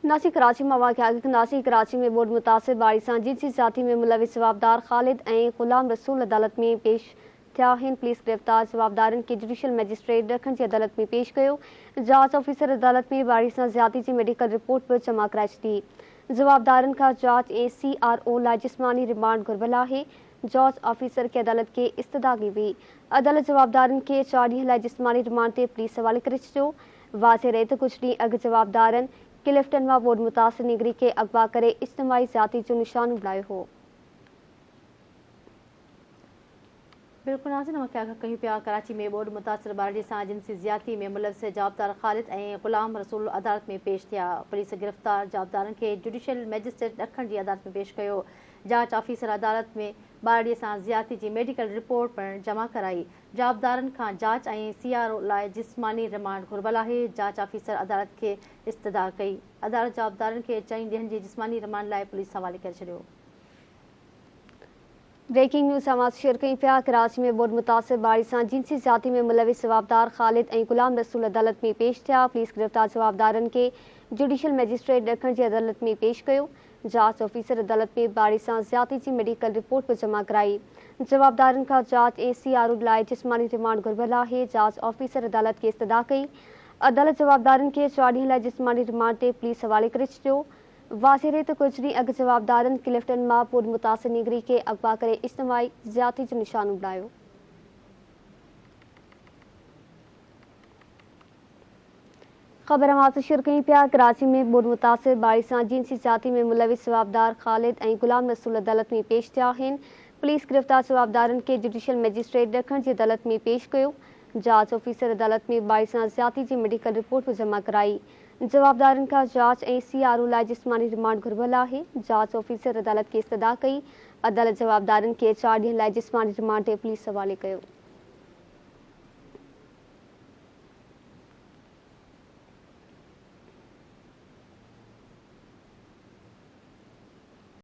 नासिक कराची में वाक़िआ नासिक कराची में बोर्ड मुतासिर बारी सां जिनसी ज़ाती में मुलविस जवाबदार ख़ालिद ऐं ग़ुलाम रसूल अदालत में पेश थिया आहिनि। पुलिस गिरफ़्तार जवाबदारनि खे जुडिशल मैजिस्ट्रेट ॾखण जी अदालत में पेश कयो। जांच ऑफिसर अदालत में बारी सां ज़्यादती जी मेडिकल रिपोर्ट बि जमा कराए छॾी। जवाबदारनि खां जांच ऐं CRO लाइ जिस्मानी रिमांड घुरबल आहे। जांच ऑफिसर खे अदालत खे इस्तदा कई हुई। अदालत जवाबदारनि खे 4 ॾींहं लाइ जिस्मानी रिमांड ते पुलिस हवाले करे छॾियो। वाज़े रहे त कुझु ॾींहं अॻु जवाबदारनि क्लिफ्टन मां बोर्ड मुतासिर निगरी के अगवा करे इज्तिमाही ज़्यादती जो निशान बुलायो हो। बिल्कुल नाज़रीन, हम क्या कहीं पिया कराची में बोर्ड मुतासिर बारडी सां जिनसी ज़्यादती में मुलविस जवाबदार ख़ालिद ऐं ग़ुलाम रसूल अदालत में पेश थिया। पुलिस गिरफ़्तार जवाबदारनि खे जुडिशल मैजिस्ट्रेट ॾखण जी अदालत में पेश कयो। जांच ऑफिसर अदालत में बारडीअ सां ज़्यादती जी मेडिकल रिपोर्ट पिणु जमा कराई। जवाबदारनि खां जांच ऐं CRO लाइ जिस्मानी रिमांड घुरबल आहे। जांच ऑफिसर अदालत खे इस्तदा कई। अदालत जवाबदारनि खे 4 ॾींहनि जी जिस्मानी रिमांड लाइ पुलिस हवाले करे छॾियो। ब्रेकिंग न्यूज़ समाज शेयर कई पिया। कराची में बोर्ड मुतासिर बारी सां जिनसी ज़्यादती में मुलविस जवाबदार ख़ालिद ऐं ग़ुलाम रसूल अदालत में पेश थिया। पुलिस गिरफ़्तार जवाबदारनि खे जुडिशल मैजिस्ट्रेट ॾखण जी अदालत में पेश कयो। जांच ऑफिसर अदालत में बारी सां ज़्यादती जी मेडिकल रिपोर्ट बि जमा कराई। जवाबदारनि खां जांच ऐं CRO लाइ जिस्मानी रिमांड घुरबल आहे। जांच ऑफिसर अदालत खे इस्तदा कई। अदालत जवाबदारनि खे 4 ॾींहं लाइ जिस्मानी रिमांड ते पुलिस हवाले करे छॾियो। वाज़े रहे त कुझु ॾींहं अॻु जवाबदारनि क्लिफ्टन मां बोर्ड मुतासिर निगरी के अगवा करे इज्तिमाही ज़्यादती जो निशान बुलायो। ख़बर हमारे शेयर कई पिया। कराची में बोर्ड मुतासिर बारी सां जिनसी ज़्यादती में मुलविस जवाबदार ख़ालिद ऐं ग़ुलाम रसूल अदालत में पेश थिया आहिनि। पुलिस गिरफ़्तार जवाबदारनि खे जुडिशल मैजिस्ट्रेट ॾखण जी अदालत में पेश कयो। जांच ऑफिसर अदालत में बारी सां ज़्यादती जी मेडिकल रिपोर्ट बि जमा कराई। जवाबदारनि खां जांच ऐं CRO लाइ जिस्मानी रिमांड घुरबल आहे। जांच ऑफिसर अदालत खे इस्तदा कई। अदालत जवाबदारनि खे 4 ॾींहं लाइ जिस्मानी रिमांड ते पुलिस हवाले कयो।